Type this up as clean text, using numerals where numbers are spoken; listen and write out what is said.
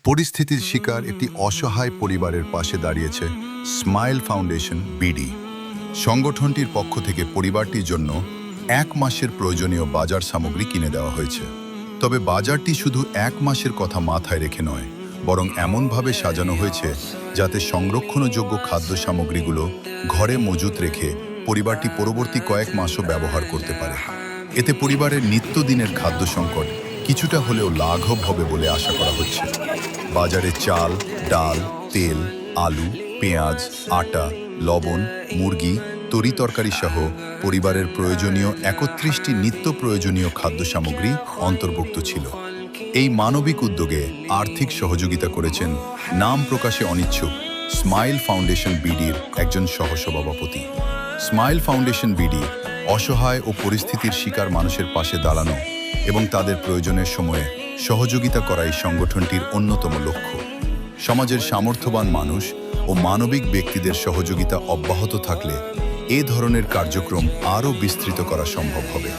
পরিস্থিতির শিকার একটি অসহায় পরিবারের পাশে দাঁড়িয়েছে স্মাইল ফাউন্ডেশন বিডি। সংগঠনটির পক্ষ থেকে পরিবারটির জন্য 1 মাসের প্রয়োজনীয় বাজার সামগ্রী কিনে দেওয়া হয়েছে। তবে বাজারটি শুধু 1 মাসের কথা মাথায় রেখে নয়, বরং এমনভাবে সাজানো হয়েছে যাতে সংরক্ষণযোগ্য খাদ্য সামগ্রীগুলো ঘরে মজুত রেখে পরিবারটি পরবর্তী কয়েক মাসও ব্যবহার করতে পারে। এতে পরিবারের নিত্যদিনের খাদ্য সংকট কিছুটা হলেও লাঘব হবে বলে আশা করা হচ্ছে। বাজারে চাল, ডাল, তেল, আলু, পেঁয়াজ, আটা, লবণ, মুরগি, তরিতরকারি সহ পরিবারের প্রয়োজনীয় 31টি নিত্য প্রয়োজনীয় খাদ্য সামগ্রী অন্তর্ভুক্ত ছিল। এই মানবিক উদ্যোগে আর্থিক সহযোগিতা করেছেন নাম প্রকাশে অনিচ্ছুক স্মাইল ফাউন্ডেশন বিডির একজন সহসভাপতি। স্মাইল ফাউন্ডেশন বিডি অসহায় ও পরিস্থিতির শিকার মানুষের পাশে দাঁড়ানো এবং তাদের প্রয়োজনের সময়ে সহযোগিতা করা এই সংগঠনটির অন্যতম লক্ষ্য। সমাজের সামর্থ্যবান মানুষ ও মানবিক ব্যক্তিদের সহযোগিতা অব্যাহত থাকলে এ ধরনের কার্যক্রম আরও বিস্তৃত করা সম্ভব হবে।